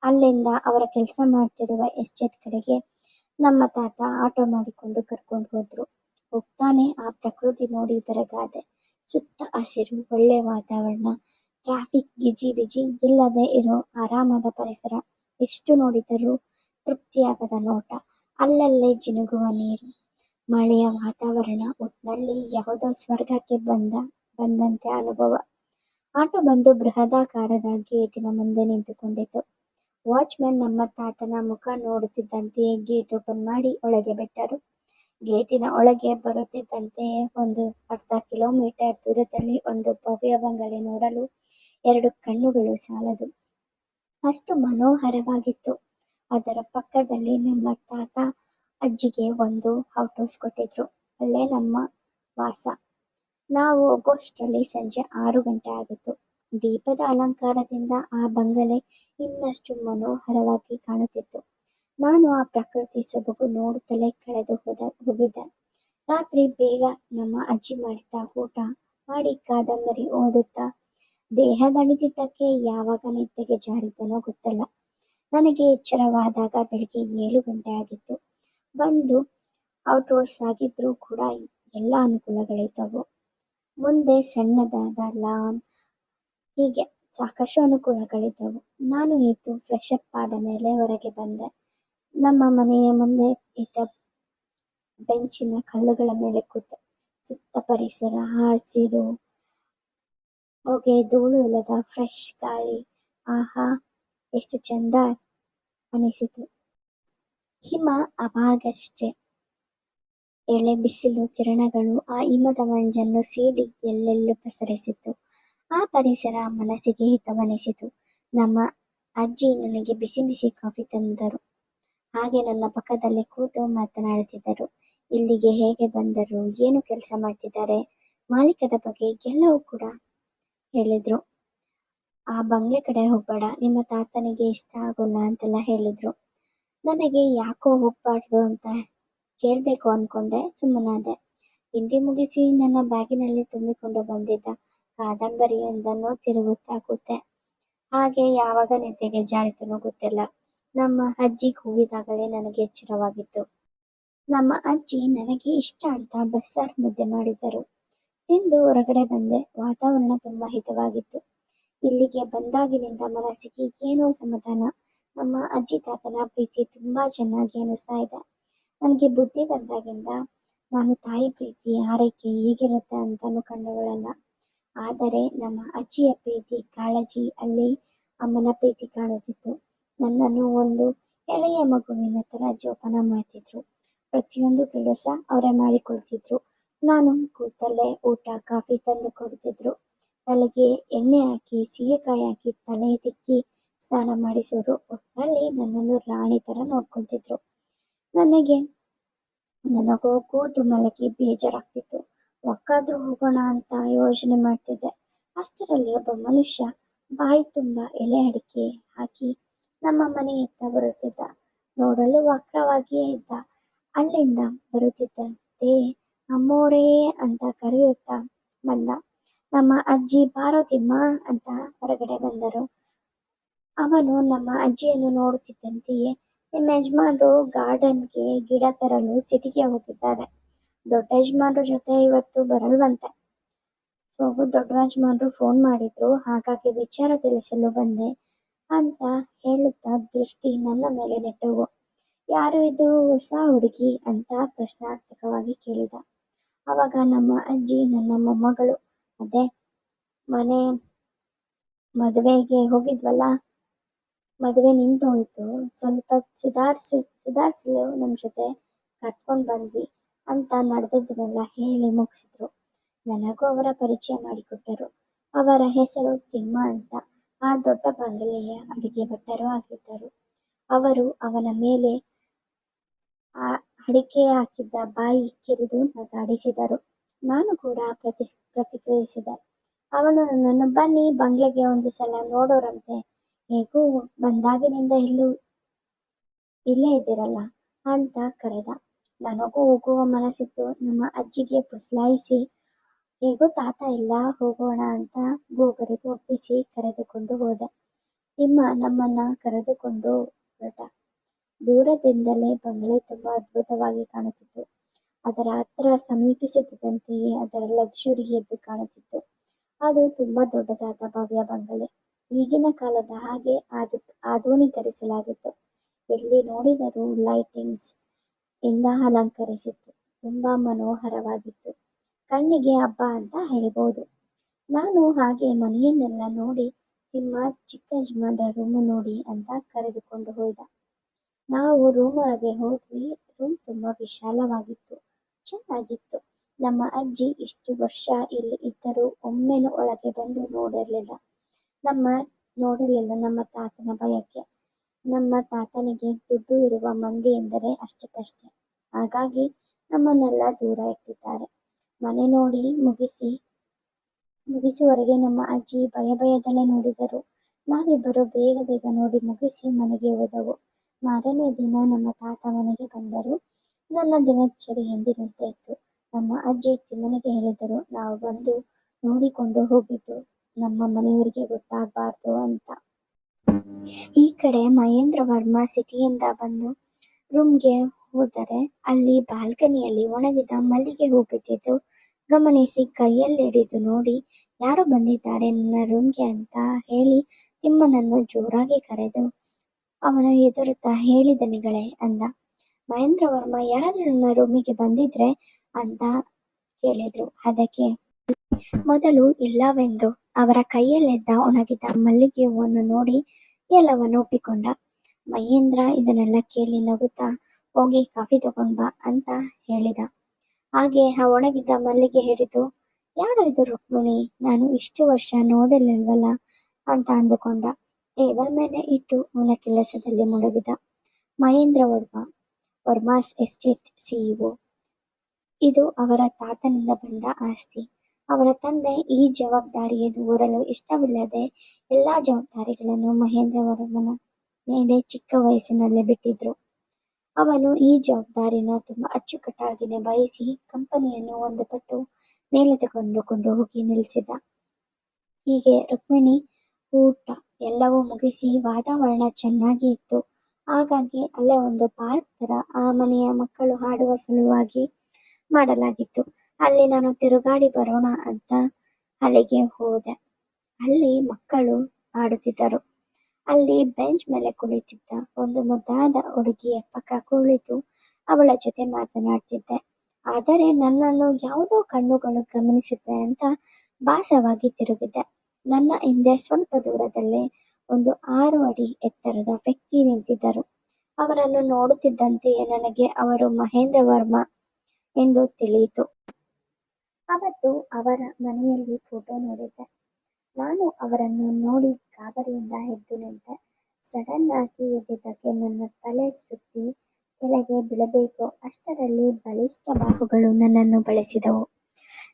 ಅಲ್ಲಿಂದ ಅವರ ಕೆಲಸ ಮಾಡ್ತಿರುವ ಎಸ್ಟೇಟ್ ಕಡೆಗೆ ನಮ್ಮ ತಾತ ಆಟೋ ಮಾಡಿಕೊಂಡು ಕರ್ಕೊಂಡು ಹೋದ್ರು. ಹೋಗ್ತಾನೆ ಆ ಪ್ರಕೃತಿ ನೋಡಿ ಬೆರಗಾದೆ. ಸುತ್ತ ಹಸಿರು, ಒಳ್ಳೆ ವಾತಾವರಣ, ಟ್ರಾಫಿಕ್ ಗಿಜಿ ಬಿಜಿ ಇಲ್ಲದೆ ಇರೋ ಆರಾಮದ ಪರಿಸರ. ಎಷ್ಟು ನೋಡಿದರೂ ತೃಪ್ತಿಯಾಗದ ನೋಟ, ಅಲ್ಲಲ್ಲೇ ಜಿನುಗುವ ನೀರು, ಮಳೆಯ ವಾತಾವರಣ, ಒಟ್ನಲ್ಲಿ ಯಾವುದೋ ಸ್ವರ್ಗಕ್ಕೆ ಬಂದಂತೆ ಅನುಭವ. ಆಟೋ ಬಂದು ಬೃಹದಾಕಾರದ ಗೇಟಿನ ಮುಂದೆ ನಿಂತುಕೊಂಡಿತು. ವಾಚ್‌ಮ್ಯಾನ್ ನಮ್ಮ ತಾತನ ಮುಖ ನೋಡುತ್ತಿದ್ದಂತೆಯೇ ಗೇಟ್ ಓಪನ್ ಮಾಡಿ ಒಳಗೆ ಬಿಟ್ಟರು. ಗೇಟಿನ ಒಳಗೆ ಬರುತ್ತಿದ್ದಂತೆಯೇ ಒಂದು ಅರ್ಧ ಕಿಲೋಮೀಟರ್ ದೂರದಲ್ಲಿ ಒಂದು ಭವ್ಯ ಬಂಗಲೆ ನೋಡಲು 2 ಕಣ್ಣುಗಳು ಸಾಲದು. ಅಷ್ಟು ಮನೋಹರವಾಗಿತ್ತು. ಅದರ ಪಕ್ಕದಲ್ಲಿ ನಮ್ಮ ತಾತ ಅಜ್ಜಿಗೆ ಒಂದು ಔಟ್ಹೌಸ್ ಕೊಟ್ಟಿದ್ರು. ಅಲ್ಲೇ ನಮ್ಮ ವಾಸ. ನಾವು ಹೋಗೋಷ್ಟರಲ್ಲಿ ಸಂಜೆ 6 ಗಂಟೆ ಆಗಿತ್ತು. ದೀಪದ ಅಲಂಕಾರದಿಂದ ಆ ಬಂಗಲೆ ಇನ್ನಷ್ಟು ಮನೋಹರವಾಗಿ ಕಾಣುತ್ತಿತ್ತು. ನಾನು ಆ ಪ್ರಕೃತಿ ಸೊಬಗು ನೋಡುತ್ತಲೇ ಕಳೆದು ಹೋಗಿದ್ದೆ. ರಾತ್ರಿ ಬೇಗ ನಮ್ಮ ಅಜ್ಜಿ ಮಾಡಿದ್ದ ಊಟ ಮಾಡಿ ಕಾದಂಬರಿ ಓದುತ್ತಾ ದೇಹ ದಣಿದಿದ್ದಕ್ಕೆ ಯಾವಾಗ ನಿದ್ದೆಗೆ ಜಾರಿದ್ದನೋ ಗೊತ್ತಿಲ್ಲ. ನನಗೆ ಎಚ್ಚರವಾದಾಗ ಬೆಳಿಗ್ಗೆ 7 ಗಂಟೆ ಆಗಿತ್ತು. ಬಂದು ಔಟ್ಹೌಸ್ ಆಗಿದ್ರೂ ಕೂಡ ಎಲ್ಲ ಅನುಕೂಲಗಳಿದ್ದವು. ಮುಂದೆ ಸಣ್ಣದಾದ ಲಾನ್, ಹೀಗೆ ಸಾಕಷ್ಟು ಅನುಕೂಲಗಳಿದ್ದವು. ನಾನು ಎದ್ದು ಫ್ರೆಶ್ ಅಪ್ ಆದ ಮೇಲೆ ಹೊರಗೆ ಬಂದೆ. ನಮ್ಮ ಮನೆಯ ಮುಂದೆ ಇದ್ದ ಬೆಂಚಿನ ಕಲ್ಲುಗಳ ಮೇಲೆ ಕೂತೆ. ಸುತ್ತ ಪರಿಸರ, ಹಸಿರು, ಹೊಗೆ, ಧೂಳು ಇಲ್ಲದ ಫ್ರೆಶ್ ಗಾಳಿ. ಆಹಾ, ಎಷ್ಟು ಚಂದ ಅನಿಸಿತು. ಹಿಮ ಅವಾಗಷ್ಟೇ ಎಳೆ ಬಿಸಿಲು ಕಿರಣಗಳು ಆ ಹಿಮದ ಮಂಜನ್ನು ಸೀಳಿ ಎಲ್ಲೆಲ್ಲೂ ಪಸರಿಸಿತು. ಆ ಪರಿಸರ ಮನಸ್ಸಿಗೆ ಹಿತವನಿಸಿತು. ನಮ್ಮ ಅಜ್ಜಿ ನನಗೆ ಬಿಸಿ ಬಿಸಿ ಕಾಫಿ ತಂದರು. ಹಾಗೆ ನನ್ನ ಪಕ್ಕದಲ್ಲೇ ಕೂತು ಮಾತನಾಡುತ್ತಿದ್ದರು. ಇಲ್ಲಿಗೆ ಹೇಗೆ ಬಂದರು, ಏನು ಕೆಲಸ ಮಾಡ್ತಿದ್ದಾರೆ, ಮಾಲೀಕರ ಬಗ್ಗೆ ಎಲ್ಲವೂ ಕೂಡ ಹೇಳಿದ್ರು. ಆ ಬಂಗ್ಲೆ ಕಡೆ ಹೋಗ್ಬೇಡ, ನಿಮ್ಮ ತಾತನಿಗೆ ಇಷ್ಟ ಆಗೋಲ್ಲ ಅಂತೆಲ್ಲ ಹೇಳಿದ್ರು. ನನಗೆ ಯಾಕೋ ಹೋಗ್ಬಾರ್ದು ಅಂತ ಕೇಳಬೇಕು ಅನ್ಕೊಂಡೆ. ಸುಮ್ಮನಾದೆ. ತಿಂಡಿ ಮುಗಿಸಿ ನನ್ನ ಬ್ಯಾಗಿನಲ್ಲಿ ತುಂಬಿಕೊಂಡು ಬಂದಿದ್ದ ಕಾದಂಬರಿಯೊಂದನ್ನು ತಿರುಗುತ್ತಾ ಕೂತೆ. ಹಾಗೆ ಯಾವಾಗ ನಿದ್ದೆಗೆ ಜಾರಿತನೋ ಗೊತ್ತಿಲ್ಲ. ನಮ್ಮ ಅಜ್ಜಿ ಕೂಗಿದಾಗಲೇ ನನಗೆ ಎಚ್ಚರವಾಗಿತ್ತು. ನಮ್ಮ ಅಜ್ಜಿ ನನಗೆ ಇಷ್ಟ ಅಂತ ಬಸ್ಸಾರು ಮುದ್ದೆ ಮಾಡಿದ್ದರು. ತಿಂದು ಹೊರಗಡೆ ಬಂದೆ. ವಾತಾವರಣ ತುಂಬಾ ಹಿತವಾಗಿತ್ತು. ಇಲ್ಲಿಗೆ ಬಂದಾಗಿನಿಂದ ಮನಸ್ಸಿಗೆ ಏನೋ ಸಮಾಧಾನ. ನಮ್ಮ ಅಜ್ಜಿ ತಾತನ ಪ್ರೀತಿ ತುಂಬಾ ಚೆನ್ನಾಗಿ ಅನಿಸ್ತಾ ಇದೆ. ನನಗೆ ಬುದ್ಧಿ ಬಂದಾಗಿಂದ ನಾನು ತಾಯಿ ಪ್ರೀತಿ, ಆರೈಕೆ ಹೇಗಿರುತ್ತೆ ಅಂತಾನು ಕಂಡುಕೊಳ್ಳಲ್ಲ. ಆದರೆ ನಮ್ಮ ಅಜ್ಜಿಯ ಪ್ರೀತಿ, ಕಾಳಜಿ ಅಲ್ಲಿ ಅಮ್ಮನ ಪ್ರೀತಿ ಕಾಣುತ್ತಿತ್ತು. ನನ್ನನ್ನು ಒಂದು ಎಳೆಯ ಮಗುವಿನ ತರ ಜೋಪಾನ ಮಾಡ್ತಿದ್ರು. ಪ್ರತಿಯೊಂದು ಕೆಲಸ ಅವರೇ ಮಾಡಿಕೊಳ್ತಿದ್ರು. ನಾನು ಕೂತಲ್ಲೇ ಊಟ, ಕಾಫಿ ತಂದು ಕೊಡ್ತಿದ್ರು. ತಲೆಗೆ ಎಣ್ಣೆ ಹಾಕಿ, ಸೀಗೆಕಾಯಿ ಹಾಕಿ ತಲೆ ತಿಕ್ಕಿ ಸ್ನಾನ ಮಾಡಿಸೋರು. ಒಟ್ಟಿನಲ್ಲಿ ನನ್ನನ್ನು ರಾಣಿ ತರ ನೋಡ್ಕೊಳ್ತಿದ್ರು. ನನಗೋ ಕೂತು ಮಲಗಿ ಬೇಜಾರಾಗ್ತಿತ್ತು. ಒಕ್ಕಾದ್ರೂ ಹೋಗೋಣ ಅಂತ ಯೋಚನೆ ಮಾಡ್ತಿದ್ದೆ. ಅಷ್ಟರಲ್ಲಿ ಒಬ್ಬ ಮನುಷ್ಯ ಬಾಯಿ ತುಂಬಾ ಎಲೆ ಅಡಿಕೆ ಹಾಕಿ ನಮ್ಮ ಮನೆಯತ್ತ ಬರುತ್ತಿದ್ದ. ನೋಡಲು ವಕ್ರವಾಗಿಯೇ ಇದ್ದ. ಅಲ್ಲಿಂದ ಬರುತ್ತಿದ್ದಂತೆ ಅಮ್ಮೋರೇ ಅಂತ ಕರೆಯುತ್ತಾ ಬಂದ. ನಮ್ಮ ಅಜ್ಜಿ ಬಾರೋ ತಿಮ್ಮ ಅಂತ ಹೊರಗಡೆ ಬಂದರು. ಅವನು ನಮ್ಮ ಅಜ್ಜಿಯನ್ನು ನೋಡುತ್ತಿದ್ದಂತೆಯೇ, ನಿಮ್ಮ ಯಜಮಾನ್ರು ಗಾರ್ಡನ್ಗೆ ಗಿಡ ತರಲು ಸಿಟಿಗೆ ಹೋಗಿದ್ದಾರೆ. ದೊಡ್ಡ ಯಜಮಾನ್ರ ಜೊತೆ ಇವತ್ತು ಬರಲ್ವಂತೆ. ದೊಡ್ಡ ಯಜಮಾನ್ರು ಫೋನ್ ಮಾಡಿದ್ರು, ಹಾಗಾಗಿ ವಿಚಾರ ತಿಳಿಸಲು ಬಂದೆ ಅಂತ ಹೇಳುತ್ತಾ ದೃಷ್ಟಿ ನನ್ನ ಮೇಲೆ ನೆಟ್ಟವು. ಯಾರು ಇದು ಹೊಸ ಹುಡುಗಿ ಅಂತ ಪ್ರಶ್ನಾರ್ಥಕವಾಗಿ ಕೇಳಿದ. ಅವಾಗ ನಮ್ಮ ಅಜ್ಜಿ, ನನ್ನ ಮೊಮ್ಮಗಳು. ಅದೇ ಮನೆ ಮದುವೆಗೆ ಹೋಗಿದ್ವಲ್ಲ, ಮದುವೆ ನಿಂತು ಹೋಯ್ತು, ಸ್ವಲ್ಪ ಸುಧಾರಿಸಲು ನಮ್ಮ ಜೊತೆ ಕರ್ಕೊಂಡು ಬಂದ್ವಿ ಅಂತ ನಡೆದದ್ದನ್ನೆಲ್ಲ ಹೇಳಿ ಮುಗಿಸಿದ್ರು. ನನಗೂ ಅವರ ಪರಿಚಯ ಮಾಡಿಕೊಟ್ಟರು. ಅವರ ಹೆಸರು ತಿಮ್ಮ ಅಂತ. ಆ ದೊಡ್ಡ ಬಂಗಲೆಯ ಅಡಿಗೆ ಭಟ್ಟರು ಆಗಿದ್ದರು. ಅವರು ಅವನ ಮೇಲೆ ಆ ಅಡಿಕೆ ಹಾಕಿದ್ದ ಬಾಯಿ ಕಿರಿದು ನಗಾಡಿಸಿದರು. ನಾನು ಕೂಡ ಪ್ರತಿಕ್ರಿಯಿಸಿದೆ. ಅವನು ನನ್ನನ್ನು, ಬನ್ನಿ ಬಂಗ್ಲೆಗೆ ಒಂದು ಸಲ ನೋಡೋರಂತೆ, ಹೇಗೂ ಬಂದಾಗಿನಿಂದ ಇಲ್ಲೇ ಇದ್ದೀರಲ್ಲ ಅಂತ ಕರೆದ. ನನಗೂ ಹೋಗುವ ಮನಸ್ಸಿತ್ತು. ನಮ್ಮ ಅಜ್ಜಿಗೆ ಪುಸ್ಲಾಯಿಸಿ, ಹೇಗೂ ತಾತ ಇಲ್ಲ, ಹೋಗೋಣ ಅಂತ ಗೋಗರೆದು ಒಪ್ಪಿಸಿ ಕರೆದುಕೊಂಡು ಹೋದೆ. ತಿಮ್ಮ ನಮ್ಮನ್ನ ಕರೆದುಕೊಂಡು ಹೊರಟ. ದೂರದಿಂದಲೇ ಬಂಗಲೆ ತುಂಬಾ ಅದ್ಭುತವಾಗಿ ಕಾಣುತ್ತಿತ್ತು. ಅದರ ಹತ್ತಿರ ಸಮೀಪಿಸುತ್ತಿದ್ದಂತೆಯೇ ಅದರ ಲಕ್ಸುರಿ ಎದ್ದು ಕಾಣುತ್ತಿತ್ತು. ಅದು ತುಂಬಾ ದೊಡ್ಡದಾದ ಭವ್ಯ ಬಂಗಲೆ. ಈಗಿನ ಕಾಲದ ಹಾಗೆ ಆಧುನೀಕರಿಸಲಾಗಿತ್ತು. ಎಲ್ಲಿ ನೋಡಿದರೂ ಲೈಟಿಂಗ್ಸ್ ಇಂದ ಅಲಂಕರಿಸಿತ್ತು. ತುಂಬಾ ಮನೋಹರವಾಗಿತ್ತು. ಕಣ್ಣಿಗೆ ಹಬ್ಬ ಅಂತ ಹೇಳ್ಬೋದು. ನಾನು ಹಾಗೆ ಮನೆಯನ್ನೆಲ್ಲ ನೋಡಿ ನಿಮ್ಮ ಚಿಕ್ಕ ಯಜಮಾನ್ರ ರೂಮು ನೋಡಿ ಅಂತ ಕರೆದುಕೊಂಡು ಹೋದ. ನಾವು ರೂಮ್ ಒಳಗೆ ಹೋದ್ವಿ. ರೂಮ್ ತುಂಬಾ ವಿಶಾಲವಾಗಿತ್ತು, ಚೆನ್ನಾಗಿತ್ತು. ನಮ್ಮ ಅಜ್ಜಿ ಇಷ್ಟು ವರ್ಷ ಇಲ್ಲಿ ಇದ್ದರೂ ಒಮ್ಮೆನೂ ಒಳಗೆ ಬಂದು ನಮ್ಮ ನಮ್ಮ ತಾತನ ಭಯಕ್ಕೆ. ನಮ್ಮ ತಾತನಿಗೆ ದುಡ್ಡು ಇರುವ ಮಂದಿ ಎಂದರೆ ಅಷ್ಟಕ್ಕಷ್ಟೇ. ಹಾಗಾಗಿ ನಮ್ಮನ್ನೆಲ್ಲ ದೂರ ಇಟ್ಟಿದ್ದಾರೆ. ಮನೆ ನೋಡಿ ಮುಗಿಸುವವರೆಗೆ ನಮ್ಮ ಅಜ್ಜಿ ಭಯದಲ್ಲೇ ನೋಡಿದರು. ನಾವಿಬ್ಬರು ಬೇಗ ಬೇಗ ನೋಡಿ ಮುಗಿಸಿ ಮನೆಗೆ ಹೋದೆವು. ಮಾರನೇ ದಿನ ನಮ್ಮ ತಾತ ಮನೆಗೆ ಬಂದರು. ನನ್ನ ದಿನಚರಿ ಎಂದಿನಂತೆ ಇತ್ತು. ನಮ್ಮ ಅಜ್ಜಿ ತಿಮ್ಮನಿಗೆ ಹೇಳಿದರು, ನಾವು ಬಂದು ನೋಡಿಕೊಂಡು ಹೋಗಿದ್ದು ನಮ್ಮ ಮನೆಯವರಿಗೆ ಗೊತ್ತಾಗಬಾರ್ದು ಅಂತ. ಈ ಕಡೆ ಮಹೇಂದ್ರ ವರ್ಮ ಸಿಟಿಯಿಂದ ಬಂದು ರೂಮ್ಗೆ ಹೋದರೆ ಅಲ್ಲಿ ಬಾಲ್ಕನಿಯಲ್ಲಿ ಒಣಗಿದ ಮಲ್ಲಿಗೆ ಹೂ ಬಿದ್ದಿದ್ದು ಗಮನಿಸಿ ಕೈಯಲ್ಲಿ ಹಿಡಿದು ನೋಡಿ, ಯಾರು ಬಂದಿದ್ದಾರೆ ನನ್ನ ರೂಮ್ಗೆ ಅಂತ ಹೇಳಿ ತಿಮ್ಮನನ್ನು ಜೋರಾಗಿ ಕರೆದು ಅವನ ಎದುರುತ್ತಾ ಹೇಳಿ ದನಿಗಳೇ ಅಂದ. ಮಹೇಂದ್ರ ವರ್ಮ ಯಾರಾದ್ರೂ ನನ್ನ ರೂಮಿಗೆ ಬಂದಿದ್ರೆ ಅಂತ ಕೇಳಿದ್ರು. ಅದಕ್ಕೆ ಮೊದಲು ಇಲ್ಲವೆಂದು ಅವರ ಕೈಯಲ್ಲಿದ್ದ ಒಣಗಿದ ಮಲ್ಲಿಗೆ ಹೂವನ್ನು ನೋಡಿ ಎಲ್ಲವನ್ನು ಒಪ್ಪಿಕೊಂಡ. ಮಹೇಂದ್ರ ಇದನ್ನೆಲ್ಲ ಕೇಳಿ ನಗುತ್ತಾ, ಹೋಗಿ ಕಾಫಿ ತಗೊಂಡ್ ಬಾ ಅಂತ ಹೇಳಿದ. ಹಾಗೆ ಆ ಒಣಗಿದ ಮಲ್ಲಿಗೆ ಹಿಡಿದು, ಯಾರು ಇದು ರುಕ್ಮಿಣಿ, ನಾನು ಇಷ್ಟು ವರ್ಷ ನೋಡಲಿಲ್ವಲ್ಲ ಅಂತ ಅಂದುಕೊಂಡ. ಟೇಬಲ್ ಮೇಲೆ ಇಟ್ಟು ಅವನ ಕೆಲಸದಲ್ಲಿ ಮುಳುಗಿದ. Mahendra Varma's estate CEO. ಇದು ಅವರ ತಾತನಿಂದ ಬಂದ ಆಸ್ತಿ. ಅವರ ತಂದೆ ಈ ಜವಾಬ್ದಾರಿಯನ್ನು ಹೊರಲು ಇಷ್ಟವಿಲ್ಲದೆ ಎಲ್ಲಾ ಜವಾಬ್ದಾರಿಗಳನ್ನು ಮಹೇಂದ್ರ ವರ್ಮನ ಮೇಲೆ ಚಿಕ್ಕ ವಯಸ್ಸಿನಲ್ಲೇ ಬಿಟ್ಟಿದ್ರು. ಅವನು ಈ ಜವಾಬ್ದಾರಿನ ತುಂಬಾ ಅಚ್ಚುಕಟ್ಟಾಗಿ ನಿಭಾಯಿಸಿ ಕಂಪನಿಯನ್ನು ಒಂದು ಪಟ್ಟು ಮೇಲೆ ತಗೊಂಡು ಹೋಗಿ ನಿಲ್ಲಿಸಿದ. ಹೀಗೆ ರುಕ್ಮಿಣಿ ಊಟ ಎಲ್ಲವೂ ಮುಗಿಸಿ ವಾತಾವರಣ ಚೆನ್ನಾಗಿ ಇತ್ತು. ಹಾಗಾಗಿ ಅಲ್ಲೇ ಒಂದು ಪಾರ್ಕ್ ತರ ಆ ಮನೆಯ ಮಕ್ಕಳು ಆಡುವ ಸಲುವಾಗಿ ಮಾಡಲಾಗಿತ್ತು. ಅಲ್ಲಿ ನಾನು ತಿರುಗಾಡಿ ಬರೋಣ ಅಂತ ಅಲ್ಲಿಗೆ ಹೋದೆ. ಅಲ್ಲಿ ಮಕ್ಕಳು ಆಡುತ್ತಿದ್ದರು. ಅಲ್ಲಿ ಬೆಂಚ್ ಮೇಲೆ ಕುಳಿತಿದ್ದ ಒಂದು ಮುದ್ದಾದ ಹುಡುಗಿಯ ಪಕ್ಕ ಕುಳಿತು ಅವಳ ಜೊತೆ ಮಾತನಾಡ್ತಿದ್ದೆ. ಆದರೆ ನನ್ನನ್ನು ಯಾವುದೋ ಕಣ್ಣುಗಳು ಗಮನಿಸಿದೆ ಅಂತ ಭಾಸವಾಗಿ ತಿರುಗಿದ್ದೆ. ನನ್ನ ಹಿಂದೆ ಸ್ವಲ್ಪ ದೂರದಲ್ಲೇ ಒಂದು 6 ಅಡಿ ಎತ್ತರದ ವ್ಯಕ್ತಿ ನಿಂತಿದ್ದರು. ಅವರನ್ನು ನೋಡುತ್ತಿದ್ದಂತೆಯೇ ನನಗೆ ಅವರು ಮಹೇಂದ್ರ ವರ್ಮ ಎಂದು ತಿಳಿಯಿತು. ಅವತ್ತು ಅವರ ಮನೆಯಲ್ಲಿ ಫೋಟೋ ನೋಡಿದ್ದೆ. ನಾನು ಅವರನ್ನು ನೋಡಿ ಗಾಬರಿಯಿಂದ ಎದ್ದು ನಿಂತೆ. ಸಡನ್ ಆಗಿ ಎದ್ದಿದ್ದಕ್ಕೆ ನನ್ನ ತಲೆ ಸುತ್ತಿ ಕೆಳಗೆ ಬೀಳಬೇಕು ಅಷ್ಟರಲ್ಲಿ ಬಲಿಷ್ಠ ಬಾಹುಗಳು ನನ್ನನ್ನು ಬಳಸಿದವು.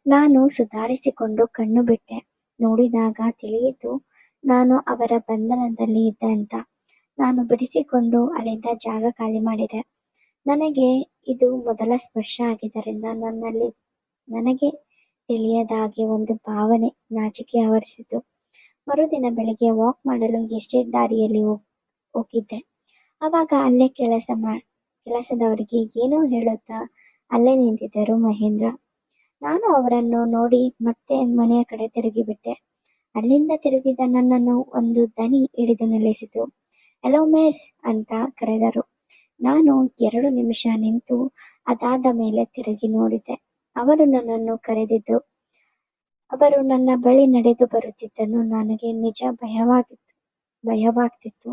ನಾನು ಸುಧಾರಿಸಿಕೊಂಡು ಕಣ್ಣು ಬಿಟ್ಟೆ. ನೋಡಿದಾಗ ತಿಳಿಯಿತು ನಾನು ಅವರ ಬಂಧನದಲ್ಲಿ ಇದ್ದೆ ಅಂತ. ನಾನು ಬಿಡಿಸಿಕೊಂಡು ಅಲ್ಲಿಂದ ಜಾಗ ಖಾಲಿ ಮಾಡಿದೆ. ನನಗೆ ಇದು ಮೊದಲ ಸ್ಪರ್ಶ ಆಗಿದ್ದರಿಂದ ನನಗೆ ತಿಳಿಯದಾಗೆ ಒಂದು ಭಾವನೆ, ನಾಚಿಕೆ ಆವರಿಸಿತು. ಮರುದಿನ ಬೆಳಿಗ್ಗೆ ವಾಕ್ ಮಾಡಲು ಎಸ್ಟೇಟ್ ದಾರಿಯಲ್ಲಿ ಹೋಗಿದ್ದೆ. ಆವಾಗ ಅಲ್ಲೇ ಕೆಲಸದವರಿಗೆ ಏನೋ ಹೇಳುತ್ತಾ ಅಲ್ಲೇ ನಿಂತಿದ್ದರು ಮಹೇಂದ್ರ. ನಾನು ಅವರನ್ನು ನೋಡಿ ಮತ್ತೆ ಮನೆಯ ಕಡೆ ತಿರುಗಿಬಿಟ್ಟೆ. ಅಲ್ಲಿಂದ ತಿರುಗಿದ ನನ್ನನ್ನು ಒಂದು ದನಿ ಹಿಡಿದು ನಿಲ್ಲಿಸಿತು. ಹೆಲೋ ಮಿಸ್ ಅಂತ ಕರೆದರು. ನಾನು 2 ನಿಮಿಷ ನಿಂತು ಅದಾದ ಮೇಲೆ ತಿರುಗಿ ನೋಡಿದೆ. ಅವರು ನನ್ನನ್ನು ಕರೆದಿದ್ದು. ಅವರು ನನ್ನ ಬಳಿ ನಡೆದು ಬರುತ್ತಿದ್ದನ್ನು ನನಗೆ ನಿಜ ಭಯವಾಗ್ತಿತ್ತು.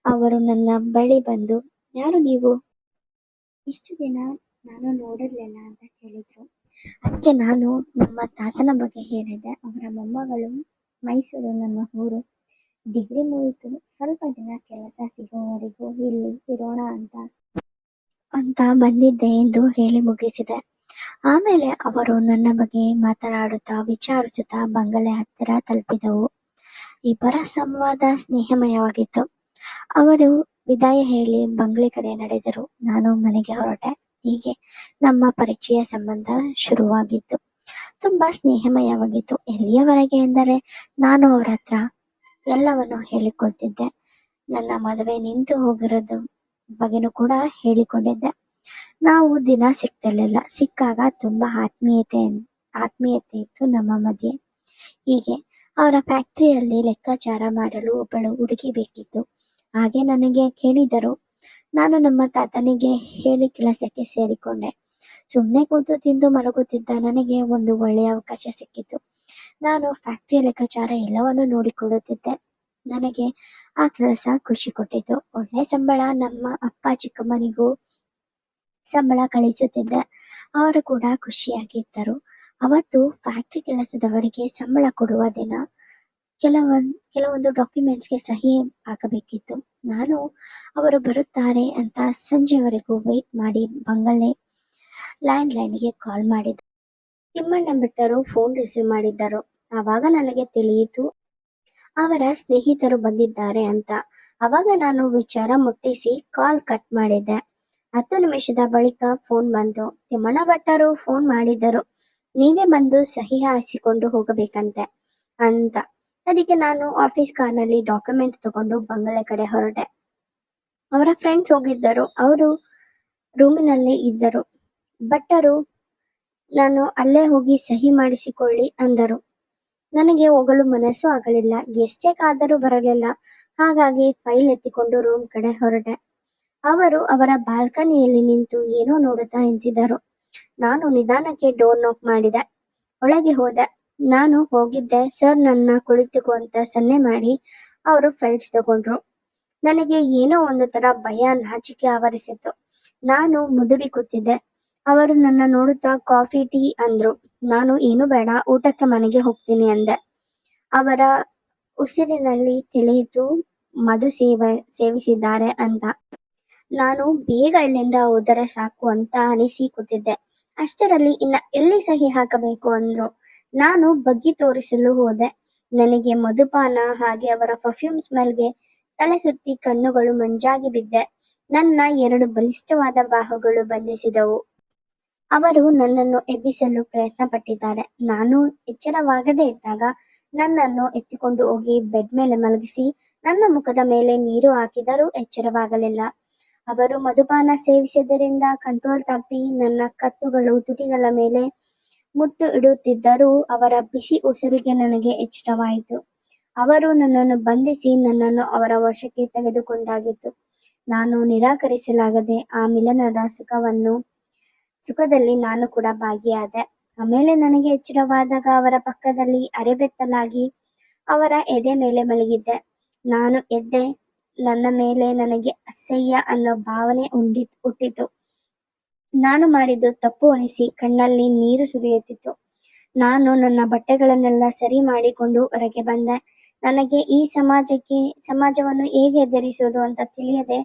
ಅವರು ನನ್ನ ಬಳಿ ಬಂದು, ಯಾರು ನೀವು? ಇಷ್ಟು ದಿನ ನಾನು ನೋಡಿರ್ಲಿಲ್ಲ ಅಂತ ಕೇಳಿದ್ರು. ಅದಕ್ಕೆ ನಾನು ನಮ್ಮ ತಾತನ ಬಗ್ಗೆ ಹೇಳಿದೆ. ಅವರ ಮೊಮ್ಮಗಳು, ಮೈಸೂರು ನನ್ನ ಊರು, ಡಿಗ್ರಿ ಮುಗಿತು, ಸ್ವಲ್ಪ ದಿನ ಕೆಲಸ ಸಿಗುವವರೆಗೂ ಇಲ್ಲಿ ಇರೋಣ ಅಂತ ಬಂದಿದ್ದೆ ಎಂದು ಹೇಳಿ ಮುಗಿಸಿದೆ. ಆಮೇಲೆ ಅವರು ನನ್ನ ಬಗ್ಗೆ ಮಾತನಾಡುತ್ತಾ ವಿಚಾರಿಸುತ್ತಾ ಬಂಗಲೆ ಹತ್ತಿರ ತಲುಪಿದವು. ಇಬ್ಬರ ಸಂವಾದ ಸ್ನೇಹಮಯವಾಗಿತ್ತು. ಅವರು ವಿದಾಯ ಹೇಳಿ ಬಂಗ್ಲೆ ಕಡೆ ನಡೆದರು. ನಾನು ಮನೆಗೆ ಹೊರಟೆ. ಹೀಗೆ ನಮ್ಮ ಪರಿಚಯ ಸಂಬಂಧ ಶುರುವಾಗಿತ್ತು. ತುಂಬಾ ಸ್ನೇಹಮಯವಾಗಿತ್ತು. ಎಲ್ಲಿಯವರೆಗೆ ಎಂದರೆ ನಾನು ಅವರ ಹತ್ರ ಎಲ್ಲವನ್ನು ಹೇಳಿಕೊಡ್ತಿದ್ದೆ. ನನ್ನ ಮದುವೆ ನಿಂತು ಹೋಗಿರೋದು ಬಗ್ಗೆನೂ ಕೂಡ ಹೇಳಿಕೊಂಡಿದ್ದೆ. ನಾವು ದಿನ ಸಿಗ್ತಿರ್ಲಿಲ್ಲ. ಸಿಕ್ಕಾಗ ತುಂಬಾ ಆತ್ಮೀಯತೆ ಇತ್ತು ನಮ್ಮ ಮಧ್ಯೆ. ಹೀಗೆ ಅವರ ಫ್ಯಾಕ್ಟರಿಯಲ್ಲಿ ಲೆಕ್ಕಾಚಾರ ಮಾಡಲು ಒಬ್ಬಳು ಹುಡುಗಿ ಬೇಕಿತ್ತು. ಹಾಗೆ ನನಗೆ ಕೇಳಿದರು. ನಾನು ನಮ್ಮ ತಾತನಿಗೆ ಹೇಳಿ ಕೆಲಸಕ್ಕೆ ಸೇರಿಕೊಂಡೆ. ಸುಮ್ಮನೆ ಕೂತು ತಿಂದು ಮಲಗುತ್ತಿದ್ದ ನನಗೆ ಒಂದು ಒಳ್ಳೆಯ ಅವಕಾಶ ಸಿಕ್ಕಿತು. ನಾನು ಫ್ಯಾಕ್ಟರಿಯ ಲೆಕ್ಕಾಚಾರ ಎಲ್ಲವನ್ನು ನೋಡಿಕೊಳ್ಳುತ್ತಿದ್ದೆ. ನನಗೆ ಆ ಕೆಲಸ ಖುಷಿ ಕೊಟ್ಟಿತು. ಒಳ್ಳೆ ಸಂಬಳ, ನಮ್ಮ ಅಪ್ಪ ಚಿಕ್ಕಮ್ಮನಿಗೂ ಸಂಬಳ ಕಳಿಸುತ್ತಿದ್ದೆ. ಅವರು ಕೂಡ ಖುಷಿಯಾಗಿದ್ದರು. ಅವತ್ತು ಫ್ಯಾಕ್ಟ್ರಿ ಕೆಲಸದವರಿಗೆ ಸಂಬಳ ಕೊಡುವ ದಿನ. ಕೆಲವೊಂದು ಡಾಕ್ಯುಮೆಂಟ್ಸ್ಗೆ ಸಹಿ ಹಾಕಬೇಕಿತ್ತು. ನಾನು ಅವರು ಬರುತ್ತಾರೆ ಅಂತ ಸಂಜೆವರೆಗೂ ವೇಟ್ ಮಾಡಿ ಬಂಗಲೆ ಲ್ಯಾಂಡ್ಲೈನ್ಗೆ ಕಾಲ್ ಮಾಡಿದೆ. ತಿಮ್ಮಣ್ಣ ಬಿಟ್ಟರು ಫೋನ್ ರಿಸೀವ್ ಮಾಡಿದ್ದರು. ಆವಾಗ ನನಗೆ ತಿಳಿಯಿತು ಅವರ ಸ್ನೇಹಿತರು ಬಂದಿದ್ದಾರೆ ಅಂತ. ಅವಾಗ ನಾನು ವಿಚಾರ ಮುಟ್ಟಿಸಿ ಕಾಲ್ ಕಟ್ ಮಾಡಿದ್ದೆ. 10 ನಿಮಿಷದ ಬಳಿಕ ಫೋನ್ ಬಂತು. ತಿಮ್ಮಣ್ಣ ಭಟ್ಟರು ಫೋನ್ ಮಾಡಿದ್ದರು. ನೀವೇ ಬಂದು ಸಹಿ ಹಾಯಿಸಿಕೊಂಡು ಹೋಗಬೇಕಂತೆ ಅಂತ. ಅದಕ್ಕೆ ನಾನು ಆಫೀಸ್ ಕಾರ್ನಲ್ಲಿ ಡಾಕ್ಯುಮೆಂಟ್ ತಗೊಂಡು ಬಂಗಲೆ ಕಡೆ ಹೊರಟೆ. ಅವರ ಫ್ರೆಂಡ್ಸ್ ಹೋಗಿದ್ದರು. ಅವರು ರೂಮಿನಲ್ಲಿ ಇದ್ದರು. ಭಟ್ಟರು ನಾನು ಅಲ್ಲೇ ಹೋಗಿ ಸಹಿ ಮಾಡಿಸಿಕೊಳ್ಳಿ ಅಂದರು. ನನಗೆ ಹೋಗಲು ಮನಸ್ಸು ಆಗಲಿಲ್ಲ. ಎಷ್ಟೇ ಕಾದರೂ ಬರಲಿಲ್ಲ. ಹಾಗಾಗಿ ಫೈಲ್ ಎತ್ತಿಕೊಂಡು ರೂಮ್ ಕಡೆ ಹೊರಟೆ. ಅವರು ಅವರ ಬಾಲ್ಕನಿಯಲ್ಲಿ ನಿಂತು ಏನೋ ನೋಡುತ್ತಾ ನಿಂತಿದ್ದರು. ನಾನು ನಿಧಾನಕ್ಕೆ ಡೋರ್ ನಾಕ್ ಮಾಡಿದೆ. ಒಳಗೆ ಹೋದೆ. ನಾನು ಹೋಗಿದ್ದೆ. ಸರ್ ನನ್ನ ಕುಳಿತುಕೋ ಅಂತ ಸನ್ನೆ ಮಾಡಿ ಅವರು ಫೈಲ್ಸ್ ತಗೊಂಡ್ರು. ನನಗೆ ಏನೋ ಒಂದು ತರ ಭಯ, ನಾಚಿಕೆ ಆವರಿಸಿತ್ತು. ನಾನು ಮುದುಡಿ ಕೂತಿದ್ದೆ. ಅವರು ನನ್ನ ನೋಡುತ್ತಾ ಕಾಫಿ, ಟೀ ಅಂದ್ರು. ನಾನು ಏನು ಬೇಡ, ಊಟಕ್ಕೆ ಮನೆಗೆ ಹೋಗ್ತೀನಿ ಅಂದೆ. ಅವರ ಉಸಿರಿನಲ್ಲಿ ತಿಳಿಯಿತು ಮಧು ಸೇವಿಸಿದ್ದಾರೆ ಅಂತ. ನಾನು ಬೇಗ ಇಲ್ಲಿಂದ ಹೋದರೆ ಸಾಕು ಅಂತ ಅನಿಸಿ ಕೂತಿದ್ದೆ. ಅಷ್ಟರಲ್ಲಿ ಇನ್ನ ಎಲ್ಲಿ ಸಹಿ ಹಾಕಬೇಕು ಅಂದ್ರು. ನಾನು ಬಗ್ಗಿ ತೋರಿಸಲು ಹೋದೆ. ನನಗೆ ಮಧುಪಾನ ಹಾಗೆ ಅವರ ಪರ್ಫ್ಯೂಮ್ ಸ್ಮೆಲ್ಗೆ ತಲೆ ಸುತ್ತಿ ಕಣ್ಣುಗಳು ಮಂಜಾಗಿ ಬಿದ್ದೆ. ನನ್ನ 2 ಬಲಿಷ್ಠವಾದ ಬಾಹುಗಳು ಬಂಧಿಸಿದವು. ಅವರು ನನ್ನನ್ನು ಎಬ್ಬಿಸಲು ಪ್ರಯತ್ನ ಪಟ್ಟಿದ್ದಾರೆ. ನಾನು ಎಚ್ಚರವಾಗದೇ ಇದ್ದಾಗ ನನ್ನನ್ನು ಎತ್ತಿಕೊಂಡು ಹೋಗಿ ಬೆಡ್ ಮೇಲೆ ಮಲಗಿಸಿ ನನ್ನ ಮುಖದ ಮೇಲೆ ನೀರು ಹಾಕಿದರೂ ಎಚ್ಚರವಾಗಲಿಲ್ಲ. ಅವರು ಮಧುಪಾನ ಸೇವಿಸಿದ್ದರಿಂದ ಕಂಟ್ರೋಲ್ ತಪ್ಪಿ ನನ್ನ ಕತ್ತುಗಳು, ತುಟಿಗಳ ಮೇಲೆ ಮುತ್ತು ಇಡುತ್ತಿದ್ದರೂ ಅವರ ಬಿಸಿ ಉಸಿರಿಗೆ ನನಗೆ ಎಚ್ಚರವಾಯಿತು. ಅವರು ನನ್ನನ್ನು ಬಂಧಿಸಿ ನನ್ನನ್ನು ಅವರ ವಶಕ್ಕೆ ತೆಗೆದುಕೊಂಡಾಗಿತ್ತು. ನಾನು ನಿರಾಕರಿಸಲಾಗದೆ ಆ ಮಿಲನದ ಸುಖದಲ್ಲಿ ನಾನು ಕೂಡ ಭಾಗಿಯಾದೆ. ಆಮೇಲೆ ನನಗೆ ಎಚ್ಚರವಾದಾಗ ಅವರ ಪಕ್ಕದಲ್ಲಿ ಅರೆಬೆತ್ತಲಾಗಿ ಅವರ ಎದೆ ಮೇಲೆ ಮಲಗಿದ್ದೆ. ನಾನು ಎದ್ದೆ. ನನ್ನ ಮೇಲೆ ನನಗೆ ಅಸಹ್ಯ ಅನ್ನೋ ಭಾವನೆ ಹುಟ್ಟಿತು. ನಾನು ಮಾಡಿದ್ದು ತಪ್ಪು ಅನಿಸಿ ಕಣ್ಣಲ್ಲಿ ನೀರು ಸುರಿಯುತ್ತಿತ್ತು. ನಾನು ನನ್ನ ಬಟ್ಟೆಗಳನ್ನೆಲ್ಲ ಸರಿ ಮಾಡಿಕೊಂಡು ಹೊರಗೆ ಬಂದೆ. ನನಗೆ ಈ ಸಮಾಜವನ್ನು ಹೇಗೆ ಎದುರಿಸೋದು ಅಂತ ತಿಳಿಯದೆ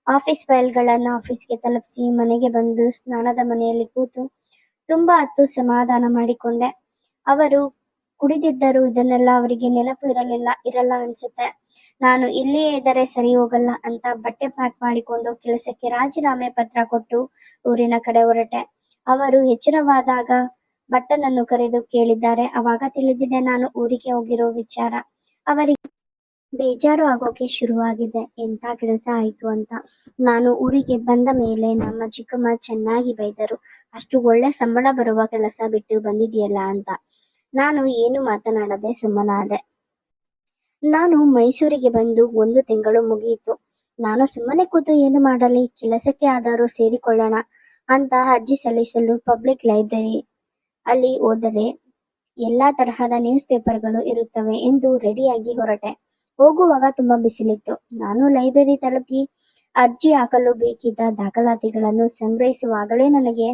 ಆಫೀಸ್ ಫೈಲ್ಗಳನ್ನು ಆಫೀಸ್ಗೆ ತಲುಪಿಸಿ ಮನೆಗೆ ಬಂದು ಸ್ನಾನದ ಮನೆಯಲ್ಲಿ ಕೂತು ತುಂಬಾ ಹೊತ್ತು ಸಮಾಧಾನ ಮಾಡಿಕೊಂಡೆ. ಅವರು ಕುಡಿದಿದ್ದರು. ಇದನ್ನೆಲ್ಲ ಅವರಿಗೆ ನೆನಪು ಇರಲ್ಲ ಅನ್ಸುತ್ತೆ. ನಾನು ಇಲ್ಲಿಯೇ ಇದ್ದರೆ ಸರಿ ಹೋಗಲ್ಲ ಅಂತ ಬಟ್ಟೆ ಪ್ಯಾಕ್ ಮಾಡಿಕೊಂಡು ಕೆಲಸಕ್ಕೆ ರಾಜೀನಾಮೆ ಪತ್ರ ಕೊಟ್ಟು ಊರಿನ ಕಡೆ ಹೊರಟೆ. ಅವರು ಎಚ್ಚರವಾದಾಗ ಭಟ್ಟನನ್ನು ಕರೆದು ಕೇಳಿದ್ದಾರೆ. ಅವಾಗ ತಿಳಿದಿದೆ ನಾನು ಊರಿಗೆ ಹೋಗಿರೋ ವಿಚಾರ. ಅವರಿಗೆ ಬೇಜಾರು ಆಗೋಕೆ ಶುರುವಾಗಿದೆ. ಎಂಥ ಕೆಲಸ ಆಯ್ತು ಅಂತ. ನಾನು ಊರಿಗೆ ಬಂದ ಮೇಲೆ ನಮ್ಮ ಚಿಕ್ಕಮ್ಮ ಚೆನ್ನಾಗಿ ಬೈದರು. ಅಷ್ಟು ಒಳ್ಳೆ ಸಂಬಳ ಬರುವ ಕೆಲಸ ಬಿಟ್ಟು ಬಂದಿದ್ಯಲ್ಲ ಅಂತ. ನಾನು ಏನು ಮಾತನಾಡದೆ ಸುಮ್ಮನಾದೆ. ನಾನು ಮೈಸೂರಿಗೆ ಬಂದು 1 ತಿಂಗಳು ಮುಗಿಯಿತು. ನಾನು ಸುಮ್ಮನೆ ಕೂತು ಏನು ಮಾಡಲಿ, ಕೆಲಸಕ್ಕೆ ಆದರೂ ಸೇರಿಕೊಳ್ಳೋಣ ಅಂತ ಅರ್ಜಿ ಸಲ್ಲಿಸಲು ಪಬ್ಲಿಕ್ ಲೈಬ್ರರಿ ಅಲ್ಲಿ ಹೋದರೆ ಎಲ್ಲಾ ತರಹದ ನ್ಯೂಸ್ ಪೇಪರ್ಗಳು ಇರುತ್ತವೆ ಎಂದು ರೆಡಿಯಾಗಿ ಹೊರಟೆ. ಹೋಗುವಾಗ ತುಂಬಾ ಬಿಸಿಲಿತ್ತು. ನಾನು ಲೈಬ್ರರಿ ತಲುಪಿ ಅರ್ಜಿ ಹಾಕಲು ಬೇಕಿದ್ದ ದಾಖಲಾತಿಗಳನ್ನು ಸಂಗ್ರಹಿಸುವಾಗಲೇ ನನಗೆ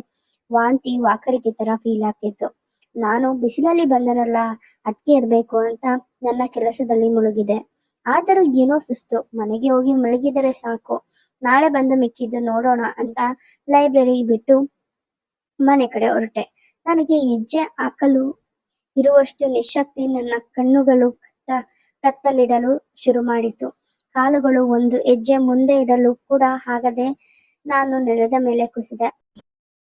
ವಾಂತಿ, ವಾಕರಿಕೆ ತರ ಫೀಲ್ ಆಗ್ತಿತ್ತು. ನಾನು ಬಿಸಿಲಲ್ಲಿ ಬಂದನಲ್ಲ, ಅಟ್ಕೆ ಇರಬೇಕು ಅಂತ ನನ್ನ ಕೆಲಸದಲ್ಲಿ ಮುಳುಗಿದೆ. ಆದರೂ ಏನೋ ಸುಸ್ತು. ಮನೆಗೆ ಹೋಗಿ ಮಲಗಿದರೆ ಸಾಕು, ನಾಳೆ ಬಂದು ಮಿಕ್ಕಿದ್ದು ನೋಡೋಣ ಅಂತ ಲೈಬ್ರರಿ ಬಿಟ್ಟು ಮನೆ ಕಡೆ ಹೊರಟೆ. ನನಗೆ ಹೆಜ್ಜೆ ಹಾಕಲು ಇರುವಷ್ಟು ನಿಶಕ್ತಿ. ನನ್ನ ಕಣ್ಣುಗಳು ಕತ್ತಲಿಡಲು ಶುರು ಮಾಡಿತು. ಕಾಲುಗಳು 1 ಹೆಜ್ಜೆ ಮುಂದೆ ಇಡಲು ಕೂಡ ಆಗದೆ ನಾನು ನೆಲದ ಮೇಲೆ ಕುಸಿದೆ.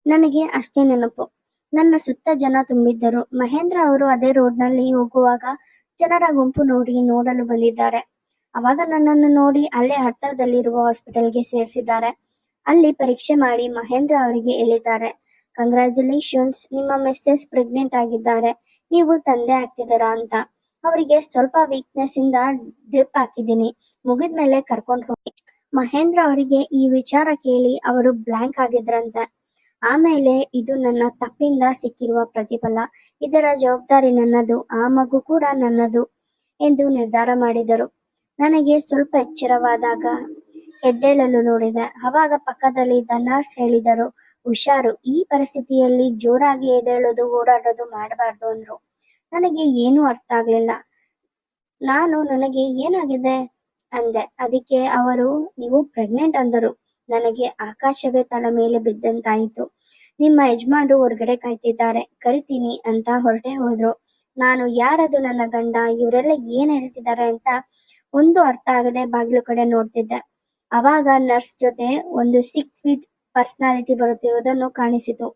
ನನಗೆ ಅಷ್ಟೇ ನೆನಪು, ನನ್ನ ಸುತ್ತ ಜನ ತುಂಬಿದ್ದರು. ಮಹೇಂದ್ರ ಅವರು ಅದೇ ರೋಡ್ನಲ್ಲಿ ಹೋಗುವಾಗ ಜನರ ಗುಂಪು ನೋಡಲು ಬಂದಿದ್ದಾರೆ. ಅವಾಗ ನನ್ನನ್ನು ನೋಡಿ ಅಲ್ಲೇ ಹತ್ತಿರದಲ್ಲಿರುವ ಹಾಸ್ಪಿಟಲ್ಗೆ ಸೇರಿಸಿದ್ದಾರೆ. ಅಲ್ಲಿ ಪರೀಕ್ಷೆ ಮಾಡಿ ಮಹೇಂದ್ರ ಅವರಿಗೆ ಹೇಳಿದ್ದಾರೆ, ಕಂಗ್ರ್ಯಾಚುಲೇಷನ್ಸ್, ನಿಮ್ಮ ಮಿಸ್ಸೆಸ್ ಪ್ರೆಗ್ನೆಂಟ್ ಆಗಿದ್ದಾರೆ, ನೀವು ತಂದೆ ಆಗ್ತಿದ್ದೀರಾ ಅಂತ. ಅವರಿಗೆ ಸ್ವಲ್ಪ ವೀಕ್ನೆಸ್ ಇಂದ ಡ್ರಿಪ್ ಹಾಕಿದ್ದೀನಿ, ಮುಗಿದ್ಮೇಲೆ ಕರ್ಕೊಂಡು ಹೋಗಿ. ಮಹೇಂದ್ರ ಅವರಿಗೆ ಈ ವಿಚಾರ ಕೇಳಿ ಅವರು ಬ್ಲ್ಯಾಂಕ್ ಆಗಿದ್ರಂತೆ. ಆಮೇಲೆ ಇದು ನನ್ನ ತಪ್ಪಿಂದ ಸಿಕ್ಕಿರುವ ಪ್ರತಿಫಲ, ಇದರ ಜವಾಬ್ದಾರಿ ನನ್ನದು, ಆ ಮಗು ಕೂಡ ನನ್ನದು ಎಂದು ನಿರ್ಧಾರ ಮಾಡಿದರು. ನನಗೆ ಸ್ವಲ್ಪ ಎಚ್ಚರವಾದಾಗ ಎದ್ದೇಳಲು ನೋಡಿದೆ. ಅವಾಗ ಪಕ್ಕದಲ್ಲಿದ್ದ ನರ್ಸ್ ಹೇಳಿದರು, ಹುಷಾರು, ಈ ಪರಿಸ್ಥಿತಿಯಲ್ಲಿ ಜೋರಾಗಿ ಎದ್ದೇಳೋದು ಓಡಾಡೋದು ಮಾಡಬಾರ್ದು ಅಂದ್ರು. ನನಗೆ ಏನೂ ಅರ್ಥ ಆಗ್ಲಿಲ್ಲ. ನನಗೆ ಏನಾಗಿದೆ ಅಂದೆ. ಅದಕ್ಕೆ ಅವರು, ನೀವು ಪ್ರೆಗ್ನೆಂಟ್ ಅಂದರು. ನನಗೆ ಆಕಾಶವೇ ತಲೆ ಮೇಲೆ ಬಿದ್ದಂತಾಯಿತು. ನಿಮ್ಮ ಯಜಮಾನ್ರು ಹೊರಗಡೆ ಕಾಯ್ತಿದ್ದಾರೆ, ಕರಿತೀನಿ ಅಂತ ಹೊರಟೆ ಹೋದ್ರು. ನಾನು, ಯಾರದು ನನ್ನ ಗಂಡ, ಇವರೆಲ್ಲ ಏನ್ ಹೇಳ್ತಿದ್ದಾರೆ ಅಂತ ಒಂದು ಅರ್ಥ ಆಗದೆ ಬಾಗಿಲು ಕಡೆ ನೋಡ್ತಿದ್ದೆ. ಅವಾಗ ನರ್ಸ್ ಜೊತೆ ಒಂದು 6 ಫೀಟ್ ಪರ್ಸನಾಲಿಟಿ ಬರುತ್ತಿರುವುದನ್ನು ಕಾಣಿಸಿತು.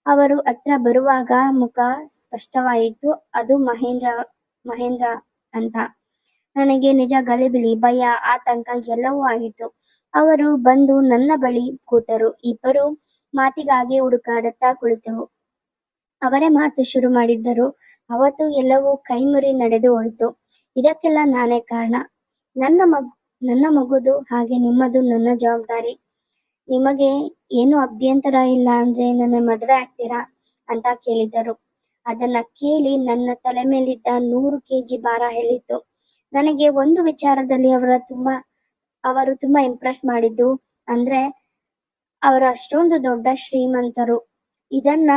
ಅವರು ಹತ್ರ ಬರುವಾಗ ಮುಖ ಸ್ಪಷ್ಟವಾಯಿತು. ಅದು ಮಹೇಂದ್ರ ಅಂತ. ನನಗೆ ನಿಜ ಗಲಿಬಿಲಿ, ಭಯ, ಆತಂಕ ಎಲ್ಲವೂ ಆಯಿತು. ಅವರು ಬಂದು ನನ್ನ ಬಳಿ ಕೂತರು. ಇಬ್ಬರು ಮಾತಿಗಾಗಿ ಹುಡುಕಾಡುತ್ತಾ ಕುಳಿತೆವು. ಅವರೇ ಮಾತು ಶುರು ಮಾಡಿದ್ದರು. ಅವತ್ತು ಎಲ್ಲವೂ ಕೈಮುರಿ ನಡೆದು ಹೋಯಿತು. ಇದಕ್ಕೆಲ್ಲ ನಾನೇ ಕಾರಣ. ನನ್ನ ಮಗುದು ಹಾಗೆ ನಿಮ್ಮದು ನನ್ನ ಜವಾಬ್ದಾರಿ. ನಿಮಗೆ ಏನು ಅಭ್ಯಂತರ ಇಲ್ಲ ಅಂದ್ರೆ ನನ್ನ ಮದುವೆ ಆಗ್ತೀರಾ ಅಂತ ಕೇಳಿದರು. ಅದನ್ನ ಕೇಳಿ ನನ್ನ ತಲೆ ಮೇಲಿದ್ದ 100 kg ಭಾರ ಹೇಳಿತ್ತು. ನನಗೆ ಒಂದು ವಿಚಾರದಲ್ಲಿ ಅವರು ತುಂಬಾ ಇಂಪ್ರೆಸ್ ಮಾಡಿದ್ದು ಅಂದ್ರೆ, ಅವರು ಅಷ್ಟೊಂದು ದೊಡ್ಡ ಶ್ರೀಮಂತರು. ಇದನ್ನ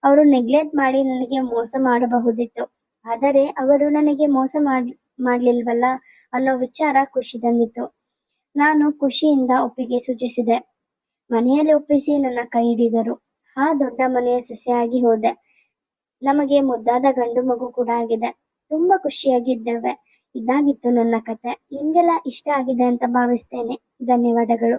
ಅವರು ನೆಗ್ಲೆಕ್ಟ್ ಮಾಡಿ ನನಗೆ ಮೋಸ ಮಾಡಬಹುದಿತ್ತು. ಆದರೆ ಅವರು ನನಗೆ ಮೋಸ ಮಾಡ್ಲಿಲ್ವಲ್ಲ ಅನ್ನೋ ವಿಚಾರ ಖುಷಿ ತಂದಿತ್ತು. ನಾನು ಖುಷಿಯಿಂದ ಒಪ್ಪಿಗೆ ಸೂಚಿಸಿದೆ. ಮನೆಯಲ್ಲಿ ಒಪ್ಪಿಸಿ ನನ್ನ ಕೈ ಹಿಡಿದರು. ಆ ದೊಡ್ಡ ಮನೆಯ ಸೊಸೆಯಾಗಿ ಹೋದೆ. ನಮಗೆ ಮುದ್ದಾದ ಗಂಡು ಮಗು ಕೂಡ ಆಗಿದೆ. ತುಂಬಾ ಖುಷಿಯಾಗಿದ್ದೇವೆ. ಇದಾಗಿತ್ತು ನನ್ನ ಕತೆ. ನಿಮ್ಗೆಲ್ಲ ಇಷ್ಟ ಆಗಿದೆ ಅಂತ ಭಾವಿಸ್ತೇನೆ. ಧನ್ಯವಾದಗಳು.